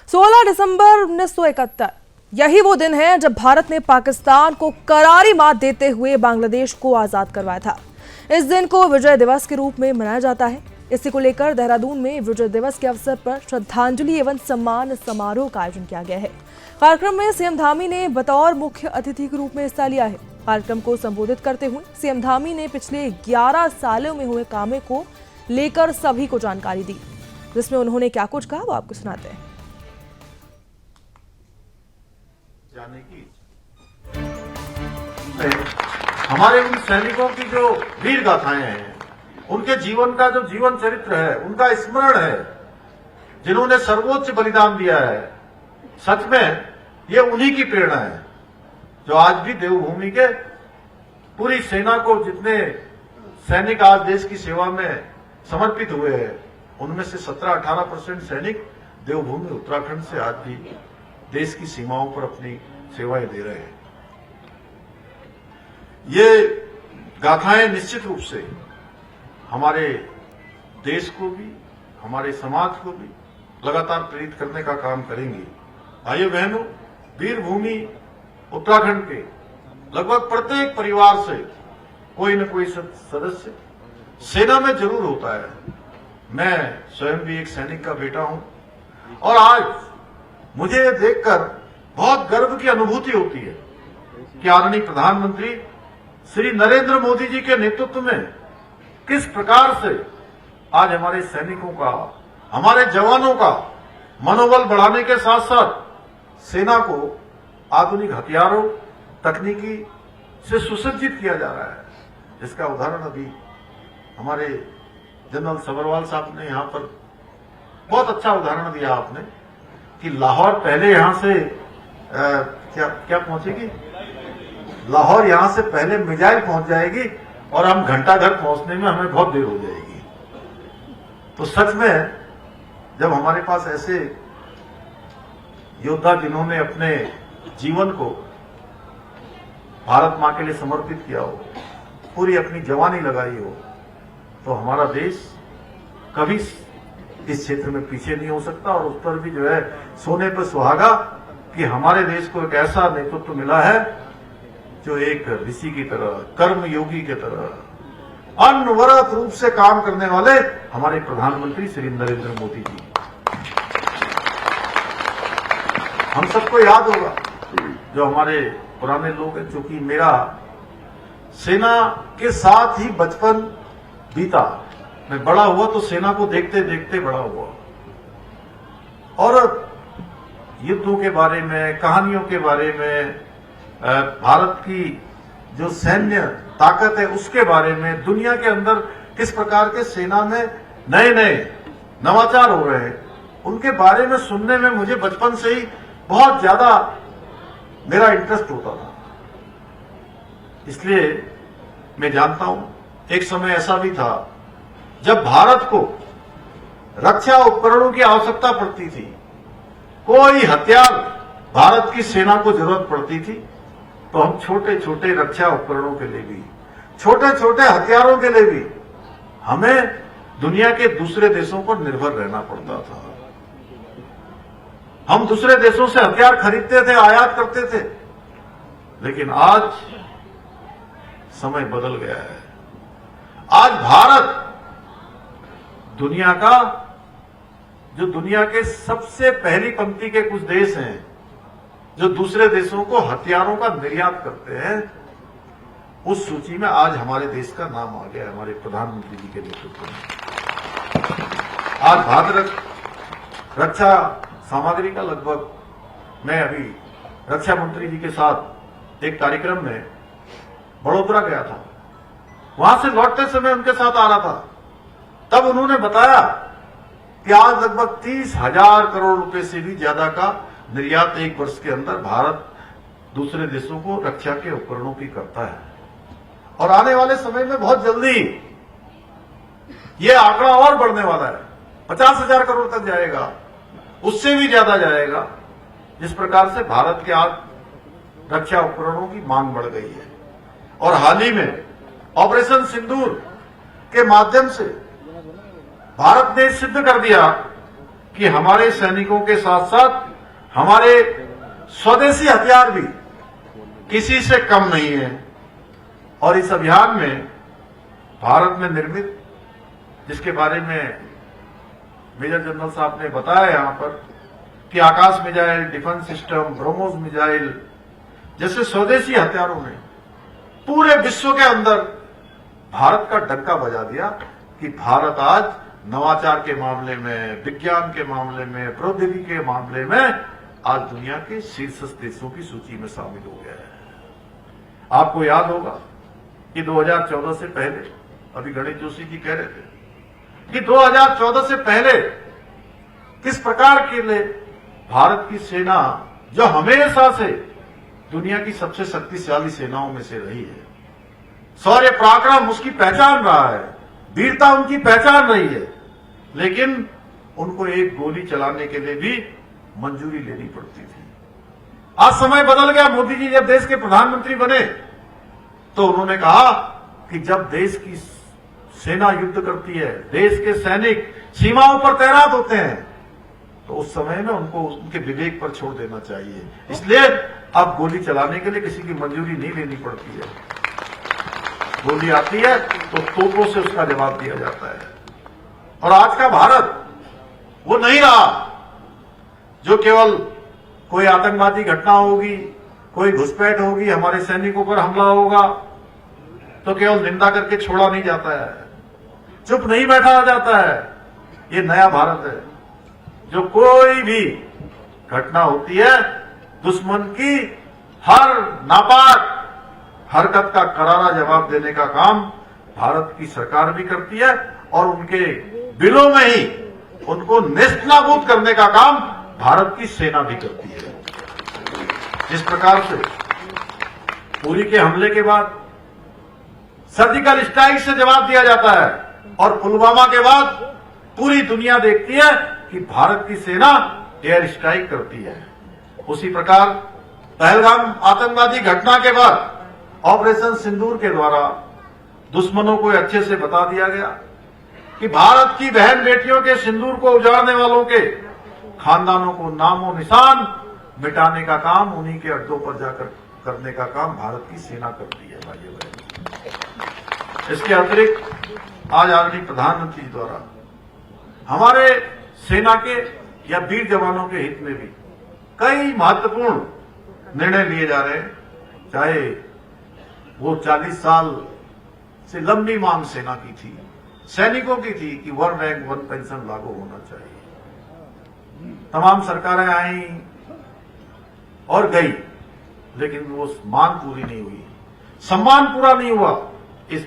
16 दिसंबर 1971 यही वो दिन है जब भारत ने पाकिस्तान को करारी मात देते हुए बांग्लादेश को आजाद करवाया था। इस दिन को विजय दिवस के रूप में मनाया जाता है। इसी को लेकर देहरादून में विजय दिवस के अवसर पर श्रद्धांजलि एवं सम्मान समारोह का आयोजन किया गया है। कार्यक्रम में सीएम धामी ने बतौर मुख्य अतिथि के रूप में हिस्सा लिया है। कार्यक्रम को संबोधित करते हुए सीएम धामी ने पिछले 11 सालों में हुए कामों को लेकर सभी को जानकारी दी, जिसमें उन्होंने क्या कुछ कहा वो आपको सुनाते हैं। जाने की हमारे उन सैनिकों की जो वीर गाथाएं हैं, उनके जीवन का जो जीवन चरित्र है, उनका स्मरण है, जिन्होंने सर्वोच्च बलिदान दिया है। सच में ये उन्हीं की प्रेरणा है जो आज भी देवभूमि के पूरी सेना को जितने सैनिक आज देश की सेवा में समर्पित हुए हैं, उनमें से 17-18% सैनिक देवभूमि उत्तराखंड से आज भी देश की सीमाओं पर अपनी सेवाएं दे रहे हैं। ये गाथाएं निश्चित रूप से हमारे देश को भी, हमारे समाज को भी लगातार प्रेरित करने का काम करेंगी। भाइयों बहनों, वीरभूमि उत्तराखंड के लगभग प्रत्येक परिवार से कोई न कोई सदस्य सेना में जरूर होता है। मैं स्वयं भी एक सैनिक का बेटा हूं और आज मुझे ये देखकर बहुत गर्व की अनुभूति होती है कि आदरणीय प्रधानमंत्री श्री नरेंद्र मोदी जी के नेतृत्व में किस प्रकार से आज हमारे सैनिकों का, हमारे जवानों का मनोबल बढ़ाने के साथ साथ सेना को आधुनिक हथियारों, तकनीकी से सुसज्जित किया जा रहा है। जिसका उदाहरण अभी हमारे जनरल सबरवाल साहब ने यहां पर बहुत अच्छा उदाहरण दिया आपने कि लाहौर पहले यहां से क्या पहुंचेगी, लाहौर यहां से पहले मिसाइल पहुंच जाएगी और हम घंटा घर पहुंचने में हमें बहुत देर हो जाएगी। तो सच में जब हमारे पास ऐसे योद्धा जिन्होंने अपने जीवन को भारत मां के लिए समर्पित किया हो, पूरी अपनी जवानी लगाई हो, तो हमारा देश कभी इस क्षेत्र में पीछे नहीं हो सकता। और उस पर भी जो है सोने पर सुहागा कि हमारे देश को एक ऐसा नेतृत्व मिला है जो एक ऋषि की तरह, कर्म योगी की तरह अनवरत रूप से काम करने वाले हमारे प्रधानमंत्री श्री नरेंद्र मोदी जी। हम सबको याद होगा जो हमारे पुराने लोग हैं, चूंकि मेरा सेना के साथ ही बचपन बीता, मैं बड़ा हुआ तो सेना को देखते देखते बड़ा हुआ और युद्धों के बारे में, कहानियों के बारे में, भारत की जो सैन्य ताकत है उसके बारे में, दुनिया के अंदर किस प्रकार के सेना में नए नए नवाचार हो रहे हैं, उनके बारे में सुनने में मुझे बचपन से ही बहुत ज्यादा मेरा इंटरेस्ट होता था। इसलिए मैं जानता हूं एक समय ऐसा भी था जब भारत को रक्षा उपकरणों की आवश्यकता पड़ती थी, कोई हथियार भारत की सेना को जरूरत पड़ती थी, तो हम छोटे छोटे रक्षा उपकरणों के लिए भी, छोटे छोटे हथियारों के लिए भी हमें दुनिया के दूसरे देशों पर निर्भर रहना पड़ता था। हम दूसरे देशों से हथियार खरीदते थे, आयात करते थे। लेकिन आज समय बदल गया है। आज भारत दुनिया का, जो दुनिया के सबसे पहली पंक्ति के कुछ देश हैं जो दूसरे देशों को हथियारों का निर्यात करते हैं, उस सूची में आज हमारे देश का नाम आ गया है हमारे प्रधानमंत्री जी के नेतृत्व में। आज भारत रक्षा सामग्री का लगभग, मैं अभी रक्षा मंत्री जी के साथ एक कार्यक्रम में बड़ोदरा गया था, वहां से लौटते समय उनके साथ आ रहा था, तब उन्होंने बताया कि आज लगभग 30,000 करोड़ रुपए से भी ज्यादा का निर्यात एक वर्ष के अंदर भारत दूसरे देशों को रक्षा के उपकरणों की करता है। और आने वाले समय में बहुत जल्दी यह आंकड़ा और बढ़ने वाला है, 50,000 करोड़ तक जाएगा, उससे भी ज्यादा जाएगा। जिस प्रकार से भारत के आज रक्षा उपकरणों की मांग बढ़ गई है। और हाल ही में ऑपरेशन सिंदूर के माध्यम से भारत ने सिद्ध कर दिया कि हमारे सैनिकों के साथ साथ हमारे स्वदेशी हथियार भी किसी से कम नहीं है। और इस अभियान में भारत में निर्मित, जिसके बारे में मेजर जनरल साहब ने बताया यहां पर, कि Akash missile, defence system, BrahMos missile जैसे स्वदेशी हथियारों ने पूरे विश्व के अंदर भारत का डंका बजा दिया कि भारत आज नवाचार के मामले में, विज्ञान के मामले में, प्रौद्योगिकी के मामले में आज दुनिया के शीर्ष देशों की सूची में शामिल हो गया है। आपको याद होगा कि 2014 से पहले, अभी गणेश जोशी जी कह रहे थे कि 2014 से पहले किस प्रकार के लिए भारत की सेना, जो हमेशा से दुनिया की सबसे शक्तिशाली सेनाओं में से रही है, शौर्य पराक्रम उसकी पहचान रहा है, वीरता उनकी पहचान रही है, लेकिन उनको एक गोली चलाने के लिए भी मंजूरी लेनी पड़ती थी। आज समय बदल गया। मोदी जी जब देश के प्रधानमंत्री बने तो उन्होंने कहा कि जब देश की सेना युद्ध करती है, देश के सैनिक सीमाओं पर तैनात होते हैं, तो उस समय में उनको उनके विवेक पर छोड़ देना चाहिए। इसलिए अब गोली चलाने के लिए किसी की मंजूरी नहीं लेनी पड़ती है। गोली आती है तो तोपों से उसका जवाब दिया जाता है। और आज का भारत वो नहीं रहा जो केवल कोई आतंकवादी घटना होगी, कोई घुसपैठ होगी, हमारे सैनिकों पर हमला होगा तो केवल निंदा करके छोड़ा नहीं जाता है, चुप नहीं बैठा जाता है। ये नया भारत है जो कोई भी घटना होती है, दुश्मन की हर नापाक हरकत का करारा जवाब देने का काम भारत की सरकार भी करती है और उनके बिलों में ही उनको नेस्तनाबूद करने का काम भारत की सेना भी करती है। जिस प्रकार से पुरी के हमले के बाद सर्जिकल स्ट्राइक से जवाब दिया जाता है और पुलवामा के बाद पूरी दुनिया देखती है कि भारत की सेना एयर स्ट्राइक करती है, उसी प्रकार पहलगाम आतंकवादी घटना के बाद ऑपरेशन सिंदूर के द्वारा दुश्मनों को अच्छे से बता दिया गया कि भारत की बहन बेटियों के सिंदूर को उजाड़ने वालों के खानदानों को नामो निशान मिटाने का काम, उन्हीं के अड्डों पर जाकर करने का काम भारत की सेना करती है। भाइयों बहनों, इसके अतिरिक्त आज आदरणीय प्रधानमंत्री द्वारा हमारे सेना के या वीर जवानों के हित में भी कई महत्वपूर्ण निर्णय लिए जा रहे हैं। चाहे वो 40 साल से लंबी मांग सेना की थी, सैनिकों की थी कि 1 रैंक 1 पेंशन लागू होना चाहिए। तमाम सरकारें आई और गई, लेकिन वो मांग पूरी नहीं हुई, सम्मान पूरा नहीं हुआ। इस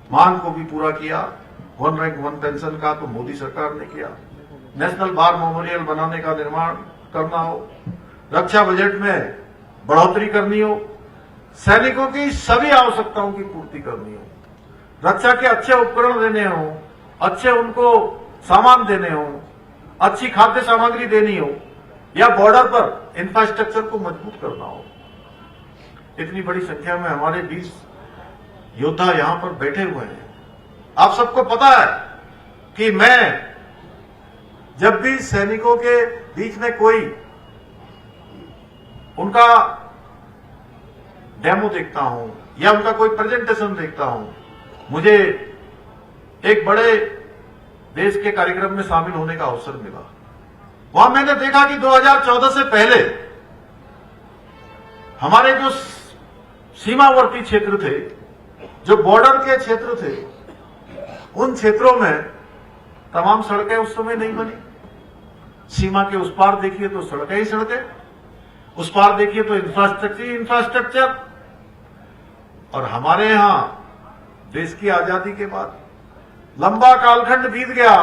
मांग को भी पूरा किया। 1 रैंक 1 पेंशन का तो मोदी सरकार ने किया। नेशनल वार मेमोरियल बनाने का निर्माण करना हो, रक्षा बजट में बढ़ोतरी करनी हो, सैनिकों की सभी आवश्यकताओं की पूर्ति करनी हो, रक्षा के अच्छे उपकरण देने हो, अच्छे उनको सामान देने हो, अच्छी खाद्य सामग्री देनी हो, या बॉर्डर पर इंफ्रास्ट्रक्चर को मजबूत करना हो। इतनी बड़ी संख्या में हमारे 20 योद्धा यहां पर बैठे हुए हैं। आप सबको पता है कि मैं जब भी सैनिकों के बीच में कोई उनका डेमो देखता हूं या उनका कोई प्रेजेंटेशन देखता हूं, मुझे एक बड़े देश के कार्यक्रम में शामिल होने का अवसर मिला। वहां मैंने देखा कि 2014 से पहले हमारे जो सीमावर्ती क्षेत्र थे, जो बॉर्डर के क्षेत्र थे, उन क्षेत्रों में तमाम सड़कें उस समय नहीं बनी। सीमा के उस पार देखिए तो सड़कें ही सड़कें, उस पार देखिए तो इंफ्रास्ट्रक्चर ही इंफ्रास्ट्रक्चर। और हमारे यहां देश की आजादी के बाद लंबा कालखंड बीत गया,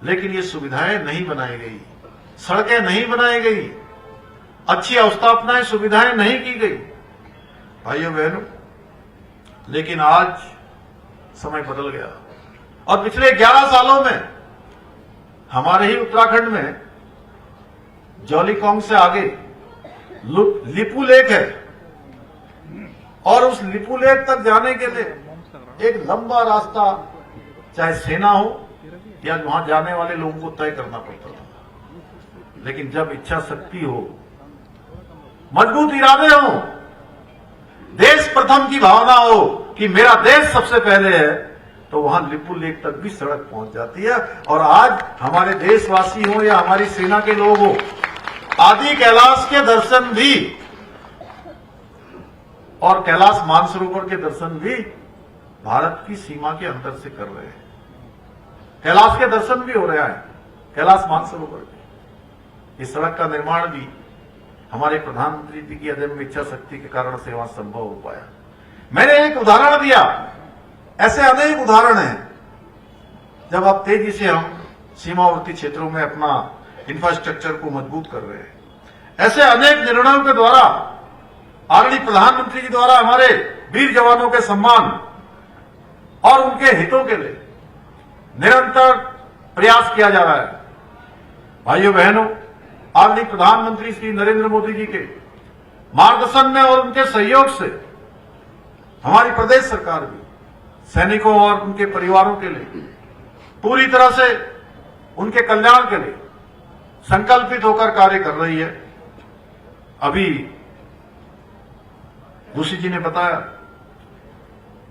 लेकिन ये सुविधाएं नहीं बनाई गई, सड़कें नहीं बनाई गई, अच्छी अवस्थापनाएं सुविधाएं नहीं की गई। भाइयों बहनों, लेकिन आज समय बदल गया और पिछले 11 सालों में हमारे ही उत्तराखंड में जौलीकॉन्ग से आगे लिपू लेक है और उस लिपू लेक तक जाने के लिए एक लंबा रास्ता, चाहे सेना हो या वहां जाने वाले लोगों को तय करना पड़ता था। लेकिन जब इच्छा शक्ति हो, मजबूत इरादे हो, देश प्रथम की भावना हो कि मेरा देश सबसे पहले है, तो वहां लिपु लेक तक भी सड़क पहुंच जाती है। और आज हमारे देशवासी हो या हमारी सेना के लोग हो, आदि कैलाश के दर्शन भी और कैलाश मानसरोवर के दर्शन भी भारत की सीमा के अंदर से कर रहे हैं। कैलाश के दर्शन भी हो रहा है, कैलाश मानसरोवर के। इस सड़क का निर्माण भी हमारे प्रधानमंत्री जी की अदम्य इच्छा शक्ति के कारण से वहां संभव हो पाया। मैंने एक उदाहरण दिया, ऐसे अनेक उदाहरण हैं। जब अब तेजी से हम सीमावर्ती क्षेत्रों में अपना इंफ्रास्ट्रक्चर को मजबूत कर रहे हैं, ऐसे अनेक निर्णयों के द्वारा आदरणीय प्रधानमंत्री जी द्वारा हमारे वीर जवानों के सम्मान और उनके हितों के लिए निरंतर प्रयास किया जा रहा है। भाइयों बहनों, आदरणीय प्रधानमंत्री श्री नरेंद्र मोदी जी के मार्गदर्शन में और उनके सहयोग से हमारी प्रदेश सरकार भी सैनिकों और उनके परिवारों के लिए पूरी तरह से उनके कल्याण के लिए संकल्पित होकर कार्य कर रही है। अभी जोशी जी ने बताया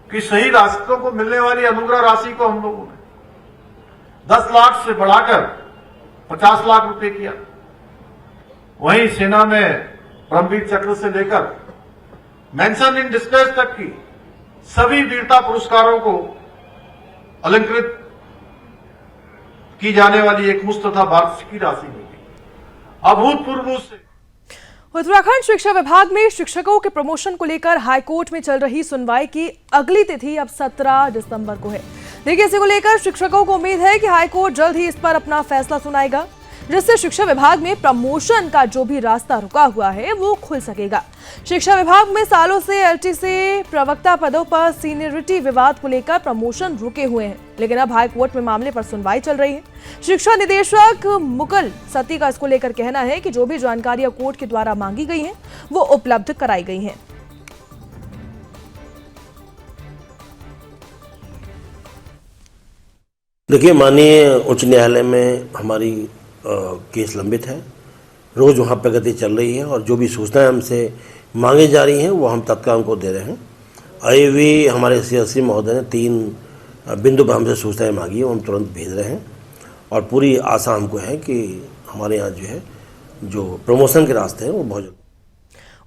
कि शहीद राष्ट्रों को मिलने वाली अनुग्रह राशि को हम लोगों ने 10 लाख से बढ़ाकर 50 लाख रुपए किया। वहीं सेना में परमवीर चक्र से लेकर मेंशन इन डिस्ट्रेस तक की सभी वीरता पुरस्कारों को अलंकृत की जाने वाली एक मुश्त तथा वार्षिक की राशि मिली। अभूतपूर्व से उत्तराखंड शिक्षा विभाग में शिक्षकों के प्रमोशन को लेकर हाईकोर्ट में चल रही सुनवाई की अगली तिथि अब 17 दिसंबर को है। देखिए, इसी को लेकर शिक्षकों को उम्मीद है कि हाईकोर्ट जल्द ही इस पर अपना फैसला सुनाएगा, जिससे शिक्षा विभाग में प्रमोशन का जो भी रास्ता रुका हुआ है वो खुल सकेगा। शिक्षा विभाग में सालों से एलटी से प्रवक्ता पदों पर सीनियरिटी विवाद को लेकर प्रमोशन रुके हुए हैं, लेकिन अब हाईकोर्ट में मामले पर सुनवाई चल रही है। शिक्षा निदेशक मुकुल सती का इसको लेकर कहना है कि जो भी जानकारियां कोर्ट के द्वारा मांगी गई हैं वो उपलब्ध कराई गई हैं। देखिए, माननीय उच्च न्यायालय में हमारी केस लंबित है, रोज़ वहाँ प्रगति चल रही है और जो भी सूचनाएं हमसे मांगी जा रही हैं वो हम तत्काल उनको दे रहे हैं। आईवी हमारे CSC महोदय ने 3 बिंदु पर हमसे सूचनाएं मांगी है, वो हम तुरंत भेज रहे हैं और पूरी आशा हमको है कि हमारे यहाँ जो है जो प्रमोशन के रास्ते हैं वो बहुत जल्द।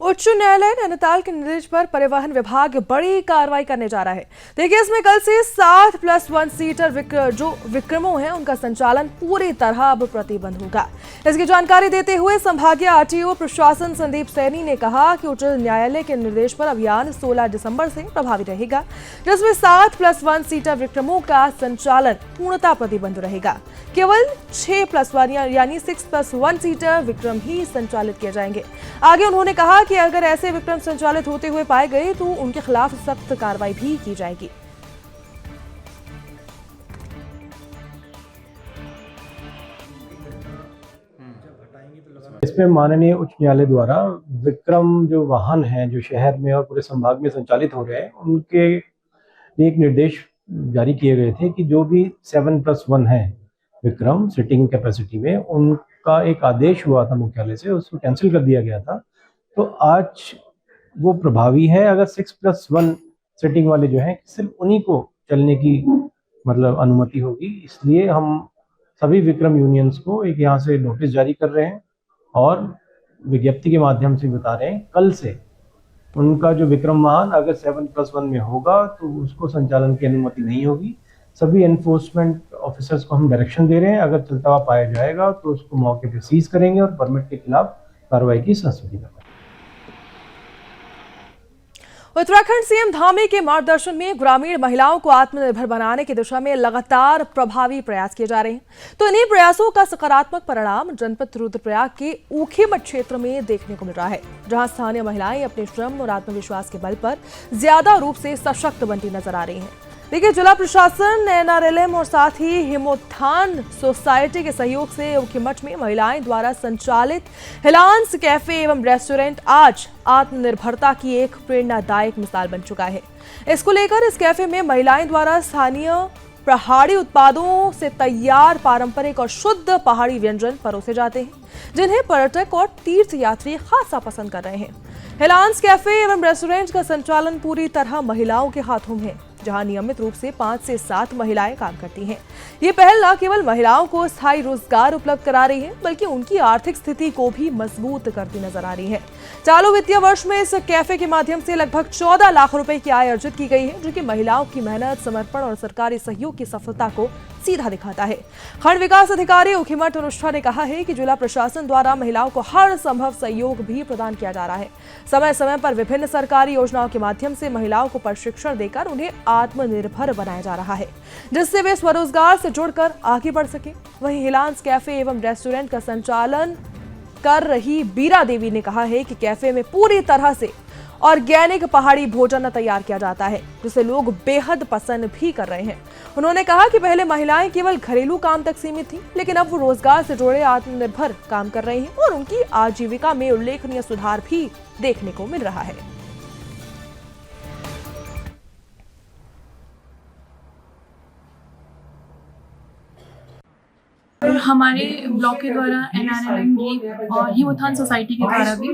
उच्च न्यायालय नैनीताल के निर्देश पर परिवहन विभाग बड़ी कार्रवाई करने जा रहा है। देखिए, इसमें कल से 7+1 सीटर जो विक्रमों हैं उनका संचालन पूरी तरह अब प्रतिबंध होगा। इसकी जानकारी देते हुए संभागीय RTO प्रशासन संदीप सैनी ने कहा कि उच्च न्यायालय के निर्देश पर अभियान 16 दिसंबर से प्रभावी रहेगा, जिसमें 7+1 सीटर विक्रमों का संचालन पूर्णतः प्रतिबंध रहेगा। केवल 6+1 यानी 6+1 सीटर विक्रम ही संचालित किए जाएंगे। आगे उन्होंने कहा कि अगर ऐसे विक्रम संचालित होते हुए पाए गए तो उनके खिलाफ सख्त कार्रवाई भी की जाएगी। इसमें माननीय उच्च न्यायालय द्वारा विक्रम जो वाहन हैं जो शहर में और पूरे संभाग में संचालित हो रहे हैं उनके लिए एक निर्देश जारी किए गए थे कि जो भी 7+1 है विक्रम सिटिंग कैपेसिटी में, उनका एक आदेश हुआ था मुख्यालय से, उसको कैंसिल कर दिया गया था। तो आज वो प्रभावी है। अगर 6+1 सिटिंग वाले जो हैं सिर्फ उन्हीं को चलने की मतलब अनुमति होगी। इसलिए हम सभी विक्रम यूनियंस को एक यहाँ से नोटिस जारी कर रहे हैं और विज्ञप्ति के माध्यम से बता रहे हैं कल से उनका जो विक्रम वाहन अगर 7+1 में होगा तो उसको संचालन की अनुमति नहीं होगी। सभी एनफोर्समेंट ऑफिसर्स को हम डायरेक्शन दे रहे हैं, अगर चलता हुआ पाया जाएगा तो उसको मौके पर सीज करेंगे और परमिट के खिलाफ कार्रवाई की संस्तुति करेंगे। उत्तराखंड सीएम धामी के मार्गदर्शन में ग्रामीण महिलाओं को आत्मनिर्भर बनाने की दिशा में लगातार प्रभावी प्रयास किए जा रहे हैं। तो इन्हीं प्रयासों का सकारात्मक परिणाम जनपद रुद्रप्रयाग के ऊखीमठ क्षेत्र में देखने को मिल रहा है, जहां स्थानीय महिलाएं अपने श्रम और आत्मविश्वास के बल पर ज्यादा रूप से सशक्त बनती नजर आ रही हैं। देखिए, जिला प्रशासन, NRLM और साथ ही हिमोत्थान सोसाइटी के सहयोग से ऊखीमठ में महिलाएं द्वारा संचालित हिलांस कैफे एवं रेस्टोरेंट आज आत्मनिर्भरता की एक प्रेरणादायक मिसाल बन चुका है। इसको लेकर इस कैफे में महिलाएं द्वारा स्थानीय पहाड़ी उत्पादों से तैयार पारंपरिक और शुद्ध पहाड़ी व्यंजन परोसे जाते हैं, जिन्हें पर्यटक और तीर्थ यात्री खासा पसंद कर रहे हैं। हिलांस कैफे एवं रेस्टोरेंट का संचालन पूरी तरह महिलाओं के हाथों में है, जहां नियमित रूप से 5 से 7 महिलाएं काम करती हैं। ये पहल न केवल महिलाओं को स्थायी रोजगार उपलब्ध करा रही है, बल्कि उनकी आर्थिक स्थिति को भी मजबूत करती नजर आ रही है। चालू वित्तीय वर्ष में इस कैफे के माध्यम से लगभग 14 लाख रुपए की आय अर्जित की गई है, जो कि महिलाओं की मेहनत, समर्पण और सरकारी सहयोग की सफलता को सीधा दिखाता है। खंड विकास अधिकारी उखीमठ अनुष्ठा ने कहा है कि जिला प्रशासन द्वारा महिलाओं को हर संभव सहयोग भी प्रदान किया जा रहा है। समय समय पर विभिन्न सरकारी योजनाओं के माध्यम से महिलाओं को प्रशिक्षण देकर उन्हें आत्मनिर्भर बनाया जा रहा है, जिससे वे स्वरोजगार से जुड़कर आगे बढ़ सके। वहीं हिलांस कैफे एवं रेस्टोरेंट का संचालन कर रही बीरा देवी ने कहा है कि कैफे में पूरी तरह से ऑर्गेनिक पहाड़ी भोजन तैयार किया जाता है, जिसे लोग बेहद पसंद भी कर रहे हैं। उन्होंने कहा कि पहले महिलाएं केवल घरेलू काम तक सीमित थीं, लेकिन अब वो रोजगार से जुड़े आत्मनिर्भर काम कर रही हैं और उनकी आजीविका में उल्लेखनीय सुधार भी देखने को मिल रहा है। हमारे ब्लॉक के द्वारा NRLM और हिमोत्थान सोसाइटी के द्वारा भी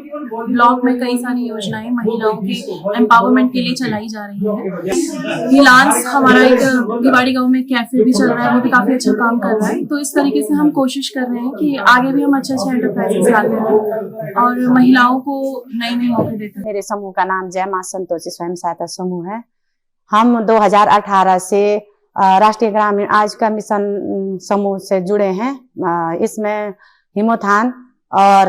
ब्लॉक में कई सारी योजनाएं महिलाओं के एम्पावरमेंट के लिए चलाई जा रही है। हिलांस हमारा एक दिवाड़ी गांव में कैफे भी चल रहा है, वो भी काफी अच्छा काम कर रहा है। तो इस तरीके से हम कोशिश कर रहे हैं कि आगे भी हम अच्छे एंटरप्राइजेस लाते हैं और महिलाओं को नए नए मौके देते हैं। मेरे समूह का नाम जय मां संतोषी स्वयं सहायता समूह है। हम 2018 से राष्ट्रीय ग्रामीण आजीविका मिशन समूह से जुड़े हैं। इसमें हिमोत्थान और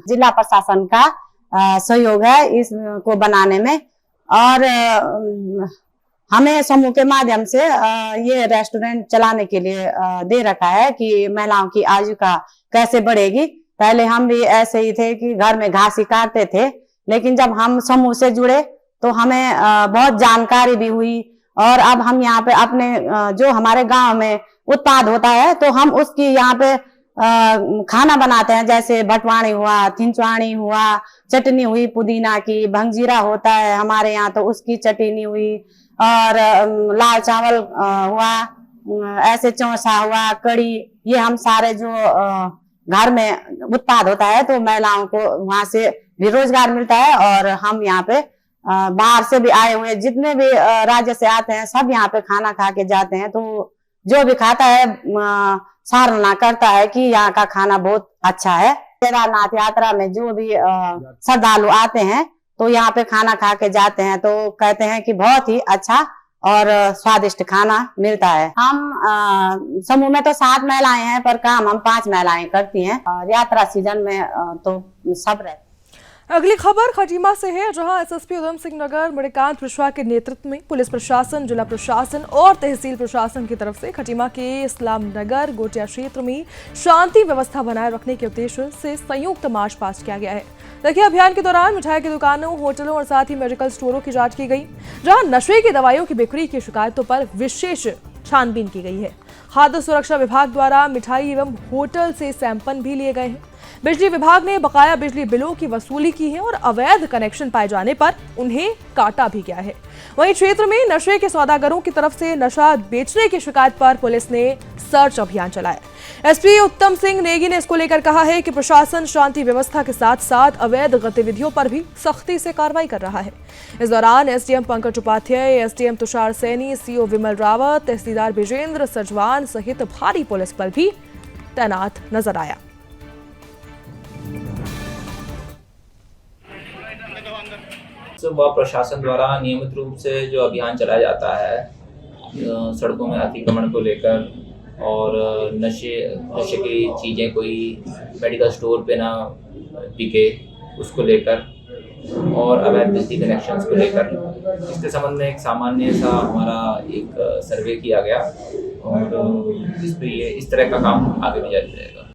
जिला प्रशासन का सहयोग है इसको बनाने में, और हमें समूह के माध्यम से ये रेस्टोरेंट चलाने के लिए दे रखा है कि महिलाओं की आजीविका कैसे बढ़ेगी। पहले हम भी ऐसे ही थे कि घर में घास ही काटते थे, लेकिन जब हम समूह से जुड़े तो हमें बहुत जानकारी भी हुई, और अब हम यहाँ पे अपने जो हमारे गांव में उत्पाद होता है तो हम उसकी यहाँ पे खाना बनाते हैं। जैसे भटवाणी हुआ, थिंचवाणी हुआ, चटनी हुई पुदीना की, भंगजीरा होता है हमारे यहाँ तो उसकी चटनी हुई, और लाल चावल हुआ, ऐसे चौसा हुआ, कड़ी, ये हम सारे जो घर में उत्पाद होता है तो महिलाओं को वहां से भी रोजगार मिलता है। और हम यहाँ पे बाहर से भी आए हुए जितने भी राज्य से आते हैं सब यहाँ पे खाना खा के जाते हैं, तो जो भी खाता है सराहना करता है कि यहाँ का खाना बहुत अच्छा है। केदारनाथ यात्रा में जो भी श्रद्धालु आते हैं तो यहाँ पे खाना खा के जाते हैं, तो कहते हैं कि बहुत ही अच्छा और स्वादिष्ट खाना मिलता है। हम समूह में तो 7 महिलाएं हैं, पर काम हम 5 महिलाएं करती हैं, और यात्रा सीजन में तो सब रहते हैं। अगली खबर खटीमा से है, जहां एसएसपी उधम सिंह नगर मणिकांत मिश्रा के नेतृत्व में पुलिस प्रशासन, जिला प्रशासन और तहसील प्रशासन की तरफ से खटीमा के इस्लाम नगर गोटिया क्षेत्र में शांति व्यवस्था बनाए रखने के उद्देश्य से संयुक्त मार्च पास्ट किया गया है। देखिए, अभियान के दौरान मिठाई की दुकानों, होटलों और साथ ही मेडिकल स्टोरों की जांच की गई, जहां नशे की दवाइयों की बिक्री की शिकायतों पर विशेष छानबीन की गई है। खाद्य सुरक्षा विभाग द्वारा मिठाई एवं होटल से सैंपल भी लिए गए हैं। बिजली विभाग ने बकाया बिजली बिलों की वसूली की है और अवैध कनेक्शन पाए जाने पर उन्हें काटा भी गया है। वहीं क्षेत्र में नशे के सौदागरों की तरफ से नशा बेचने की शिकायत पर पुलिस ने सर्च अभियान चलाया। एसपी उत्तम सिंह नेगी ने इसको लेकर कहा है कि प्रशासन शांति व्यवस्था के साथ साथ अवैध गतिविधियों पर भी सख्ती से कार्रवाई कर रहा है। इस दौरान SDM Pankaj Upadhyay, SDM Tushar Saini, CO Vimal Rawat, तहसीलदार विजेंद्र सजवान सहित भारी पुलिस बल भी तैनात नजर आया। वह प्रशासन द्वारा नियमित रूप से जो अभियान चलाया जाता है सड़कों में अतिक्रमण को लेकर, और नशे की चीज़ें कोई मेडिकल स्टोर पे ना बिके उसको लेकर, और अवैध बिजली कनेक्शंस को लेकर, इसके संबंध में एक सामान्य सा हमारा एक सर्वे किया गया, और इस पे ये इस तरह का काम आगे भी जारी रहेगा।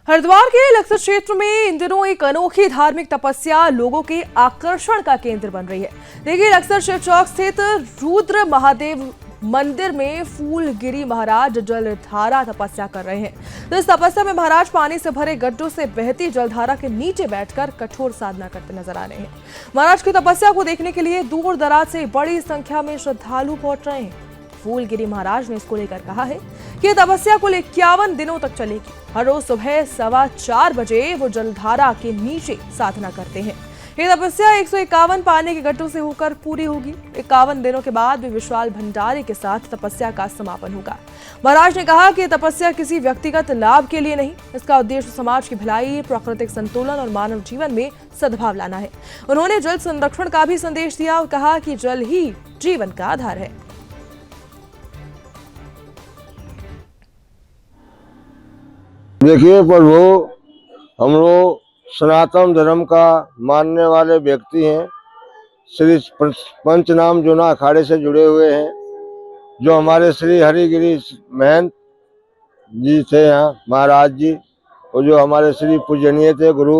हरिद्वार के लक्सर क्षेत्र में इन दिनों एक अनोखी धार्मिक तपस्या लोगों के आकर्षण का केंद्र बन रही है। देखिए, लक्सर शिव चौक स्थित रुद्र महादेव मंदिर में फूलगिरी महाराज जलधारा तपस्या कर रहे हैं। तो इस तपस्या में महाराज पानी से भरे गड्ढों से बहती जलधारा के नीचे बैठकर कठोर साधना करते नजर आ रहे हैं। महाराज की तपस्या को देखने के लिए दूर दराज से बड़ी संख्या में श्रद्धालु पहुंच रहे हैं। फूलगिरी महाराज ने इसको लेकर कहा है कि तपस्या कुल 51 दिनों तक चलेगी। हर रोज सुबह 4:15 बजे वो जलधारा के नीचे साधना करते हैं। ये तपस्या 151 पानी के गड्ढों से होकर पूरी होगी। 51 दिनों के बाद भी विशाल भंडारे के साथ तपस्या का समापन होगा। महाराज ने कहा कि तपस्या किसी व्यक्तिगत लाभ के लिए नहीं, इसका उद्देश्य समाज की भलाई, प्राकृतिक संतुलन और मानव जीवन में सद्भाव लाना है। उन्होंने जल संरक्षण का भी संदेश दिया और कहा कि जल ही जीवन का आधार है। देखिए प्रभु, हम लोग सनातन धर्म का मानने वाले व्यक्ति हैं। श्री पंचनाम जूना अखाड़े से जुड़े हुए हैं। जो हमारे श्री हरिगिरी महंत जी थे यहाँ महाराज जी, और जो हमारे श्री पूजनीय थे गुरु,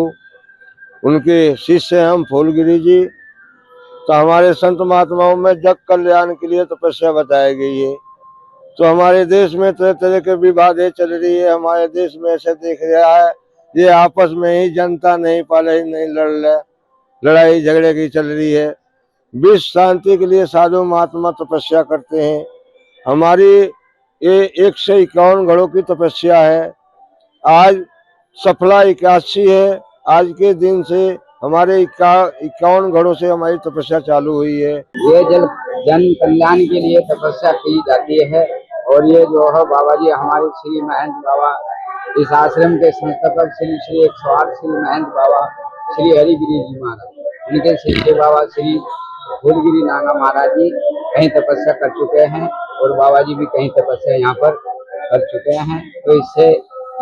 उनके शिष्य हैं हम फूलगिरी जी। तो हमारे संत महात्माओं में जग कल्याण के लिए तपस्या बताई गई है। तो हमारे देश में तरह तरह के विवादें चल रही है। हमारे देश में ऐसे देख रहा है, ये आपस में ही जनता नहीं पाले नहीं लड़ रहे, लड़ाई झगड़े की चल रही है। विश्व शांति के लिए साधु महात्मा तपस्या करते हैं। हमारी ये 151 घड़ों की तपस्या है। आज सफला 81 है। आज के दिन से हमारे 51 घड़ों से हमारी तपस्या चालू हुई है। ये जन कल्याण के लिए तपस्या की जाती है। और ये जो है बाबा जी हमारे श्री महंत बाबा, इस आश्रम के संस्थापक श्री 108 श्री महंत बाबा श्री हरिगिरी जी महाराज, उनके शिष्य बाबा श्री फूलगिरी नागा महाराज जी कहीं तपस्या कर चुके हैं और बाबा जी भी कहीं तपस्या यहाँ पर कर चुके हैं। तो इससे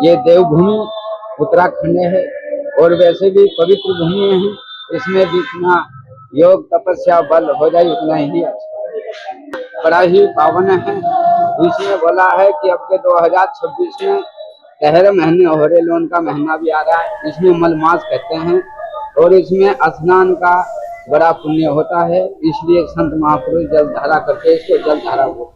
ये देवभूमि उत्तराखंड है और वैसे भी पवित्र भूमि है। इसमें जितना योग तपस्या बल हो जाए उतना ही अच्छा, बड़ा ही पावन है। इसमें बोला है कि अब के 2026 में तहर महीने हो रहे लोन का महीना भी आ रहा है। इसमें मलमास कहते हैं और इसमें स्नान का बड़ा पुण्य होता है। इसलिए संत महापुरुष जलधारा करके इसको जलधारा बोलते हैं।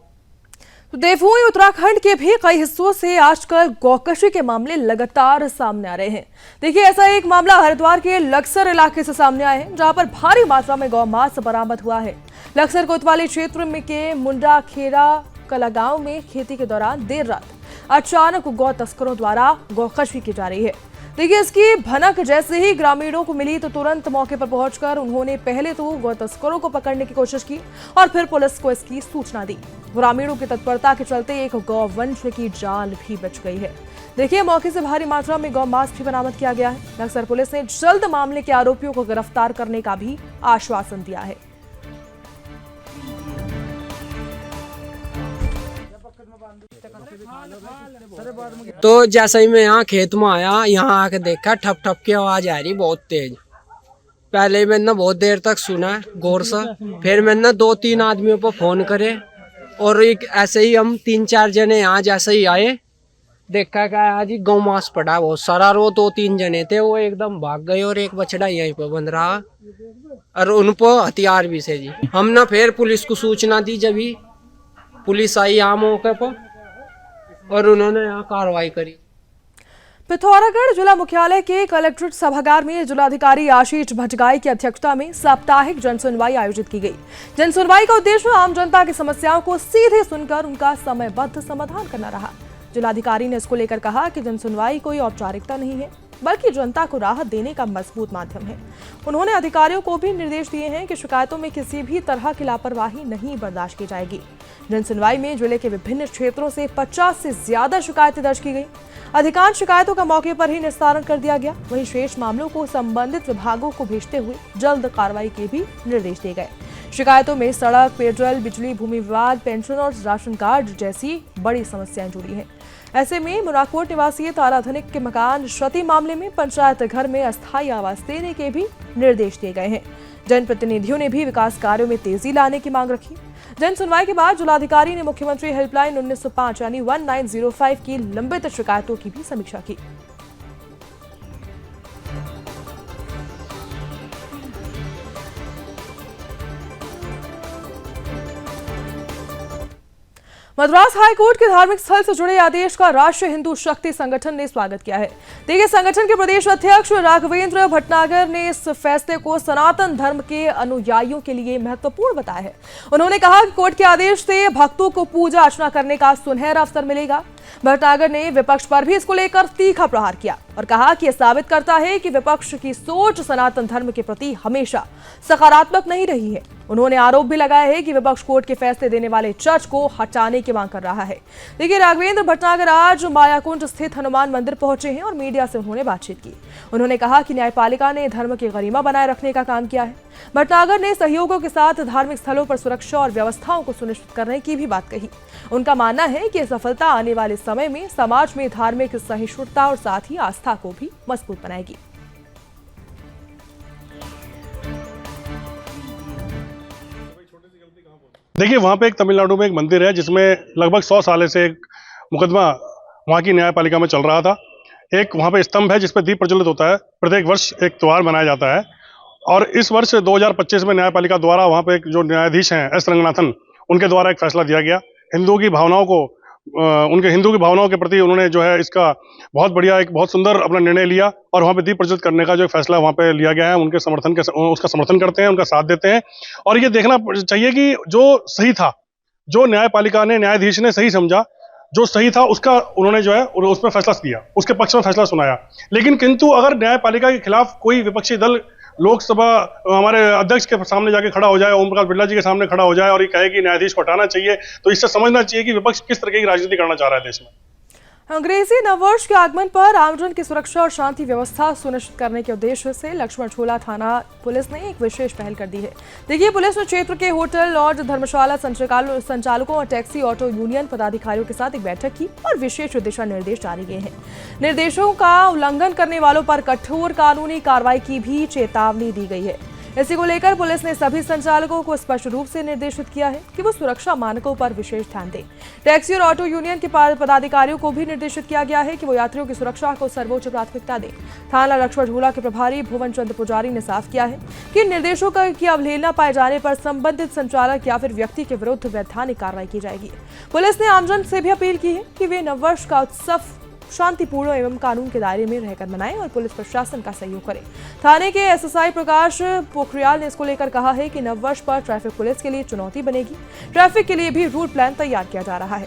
तो देवभूमि उत्तराखंड के भी कई हिस्सों से आजकल गौकशी के मामले लगातार सामने आ रहे हैं। देखिए, ऐसा एक मामला हरिद्वार के लक्सर इलाके से सामने आया है, जहां पर भारी मात्रा में गौ मांस बरामद हुआ है। लक्सर कोतवाली क्षेत्र में के मुंडा खेरा कला गांव में खेती के दौरान देर रात अचानक गौ तस्करों द्वारा गौकशी की जा रही है। देखिए, इसकी भनक जैसे ही ग्रामीणों को मिली तो तुरंत मौके पर पहुंचकर उन्होंने पहले तो गौ तस्करों को पकड़ने की कोशिश की और फिर पुलिस को इसकी सूचना दी। ग्रामीणों की तत्परता के चलते एक गौवंश की जान भी बच गई है। देखिए, मौके से भारी मात्रा में गौ मांस भी बरामद किया गया है। लक्सर पुलिस ने जल्द मामले के आरोपियों को गिरफ्तार करने का भी आश्वासन दिया है। तो जैसे ही मैं यहाँ खेत में आया, यहाँ आके देखा ठप ठप की आवाज आ रही बहुत तेज। पहले मैंने बहुत देर तक सुना गौर से, फिर मैंने 2-3 आदमियों पर फोन करे और एक ऐसे ही हम 3-4 जने यहाँ जैसे ही आए, देखा क्या आज ही गौ मांस पड़ा बहुत सारा। वो 2-3 जने थे, वो एकदम भाग गए और एक बछड़ा यहीं पर बंध रहा और उन पर हथियार भी से जी। हमने फिर पुलिस को सूचना दी, जब ही पुलिस आई यहाँ मौके पर और उन्होंने यहाँ कार्रवाई करी। पिथौरागढ़ जिला मुख्यालय के कलेक्ट्रेट सभागार में जिलाधिकारी आशीष भटगाई की अध्यक्षता में साप्ताहिक जनसुनवाई आयोजित की गई। जनसुनवाई का उद्देश्य आम जनता की समस्याओं को सीधे सुनकर उनका समयबद्ध समाधान करना रहा। जिलाधिकारी ने इसको लेकर कहा कि जनसुनवाई कोई औपचारिकता नहीं है, बल्कि जनता को राहत देने का मजबूत माध्यम है। उन्होंने अधिकारियों को भी निर्देश दिए हैं कि शिकायतों में किसी भी तरह की लापरवाही नहीं बर्दाश्त की जाएगी। जनसुनवाई में जिले के विभिन्न क्षेत्रों से 50 से ज्यादा शिकायतें दर्ज की गई। अधिकांश शिकायतों का मौके पर ही निस्तारण कर दिया गया। वहीं शेष मामलों को संबंधित विभागों को भेजते हुए जल्द कार्रवाई के भी निर्देश दिए गए। शिकायतों में सड़क, पेयजल, बिजली, भूमि विवाद, पेंशन और राशन कार्ड जैसी बड़ी समस्याएं जुड़ी हैं। ऐसे में मुराकोट निवासी तारा धनिक के मकान क्षति मामले में पंचायत घर में अस्थायी आवास देने के भी निर्देश दिए गए हैं। जनप्रतिनिधियों ने भी विकास कार्यों में तेजी लाने की मांग रखी। जन सुनवाई के बाद जिलाधिकारी ने मुख्यमंत्री हेल्पलाइन 1905 यानी 1905 की लंबित शिकायतों की भी समीक्षा की। मद्रास हाईकोर्ट के धार्मिक स्थल से जुड़े आदेश का राष्ट्रीय हिंदू शक्ति संगठन ने स्वागत किया है। देखिए, संगठन के प्रदेश अध्यक्ष राघवेंद्र भटनागर ने इस फैसले को सनातन धर्म के अनुयायियों के लिए महत्वपूर्ण बताया है। उन्होंने कहा कि कोर्ट के आदेश से भक्तों को पूजा अर्चना करने का सुनहरा अवसर मिलेगा। भटनागर ने विपक्ष पर भी इसको लेकर तीखा प्रहार किया और कहा कि यह साबित करता है कि विपक्ष की सोच सनातन धर्म के प्रति हमेशा सकारात्मक नहीं रही है। उन्होंने आरोप भी लगाया है कि विपक्ष कोर्ट के फैसले देने वाले जज को हटाने की मांग कर रहा है। देखिए, राघवेंद्र भटनागर आज मायाकुंज स्थित हनुमान मंदिर पहुंचे हैं और मीडिया से उन्होंने बातचीत की। उन्होंने कहा कि न्यायपालिका ने धर्म की गरिमा बनाए रखने का काम किया है। भटनागर ने सहयोगियों के साथ धार्मिक स्थलों पर सुरक्षा और व्यवस्थाओं को सुनिश्चित करने की भी बात कही। उनका मानना है कि सफलता आने वाले समय में समाज में धार्मिक सहिष्णुता और साथ ही आस्था को भी मजबूत बनाएगी। देखिए, वहाँ पे एक तमिलनाडु में एक मंदिर है जिसमें लगभग 100 साल से एक मुकदमा वहाँ की न्यायपालिका में चल रहा था। एक वहाँ पे स्तंभ है जिस पर दीप प्रज्वलित होता है। प्रत्येक वर्ष एक त्यौहार मनाया जाता है और इस वर्ष 2025 में न्यायपालिका द्वारा वहाँ पे एक जो न्यायाधीश हैं एस रंगनाथन, उनके द्वारा एक फैसला दिया गया। हिंदुओं की भावनाओं को उनके हिंदू की भावनाओं के प्रति उन्होंने जो है इसका बहुत बढ़िया एक बहुत सुंदर अपना निर्णय लिया और वहाँ पे दीप प्रज्वलित करने का जो फैसला वहाँ पे लिया गया है उनके समर्थन के उसका समर्थन करते हैं, उनका साथ देते हैं। और ये देखना चाहिए कि जो सही था, जो न्यायपालिका ने न्यायाधीश ने सही समझा, जो सही था उसका उन्होंने जो है उस पर फैसला किया, उसके पक्ष में फैसला सुनाया। लेकिन किंतु अगर न्यायपालिका के खिलाफ कोई विपक्षी दल लोकसभा हमारे अध्यक्ष के सामने जाके खड़ा हो जाए, ओम प्रकाश बिरला जी के सामने खड़ा हो जाए और ये कहे कि न्यायाधीश को हटाना चाहिए, तो इससे समझना चाहिए कि विपक्ष किस तरह की राजनीति करना चाह रहा है देश में। अंग्रेजी नववर्ष के आगमन पर आमजन की सुरक्षा और शांति व्यवस्था सुनिश्चित करने के उद्देश्य से लक्ष्मण झूला थाना पुलिस ने एक विशेष पहल कर दी है। देखिए, पुलिस ने क्षेत्र के होटल, लॉज, धर्मशाला संचालकों और टैक्सी ऑटो यूनियन पदाधिकारियों के साथ एक बैठक की और विशेष दिशा निर्देश जारी किए हैं। निर्देशों का उल्लंघन करने वालों पर कठोर कानूनी कार्रवाई की भी चेतावनी दी गई है। इसी को लेकर पुलिस ने सभी संचालकों को स्पष्ट रूप से निर्देशित किया है कि वो सुरक्षा मानकों पर विशेष ध्यान दें। टैक्सी और ऑटो यूनियन के पदाधिकारियों को भी निर्देशित किया गया है कि वो यात्रियों की सुरक्षा को सर्वोच्च प्राथमिकता दें। थाना लक्ष्मण झूला के प्रभारी भुवन चंद्र पुजारी ने साफ किया है कि निर्देशों की अवहेलना पाए जाने पर संबंधित संचालक या फिर व्यक्ति के विरुद्ध वैधानिक कार्रवाई की जाएगी। पुलिस ने आमजन से भी अपील की है कि वे नववर्ष का उत्सव शांतिपूर्ण एवं कानून के दायरे में रहकर मनाएं और पुलिस प्रशासन का सहयोग करें। थाने के एसएसआई प्रकाश पोखरियाल ने इसको लेकर कहा है कि नववर्ष पर ट्रैफिक पुलिस के लिए चुनौती बनेगी। ट्रैफिक के लिए भी रूट प्लान तैयार किया जा रहा है।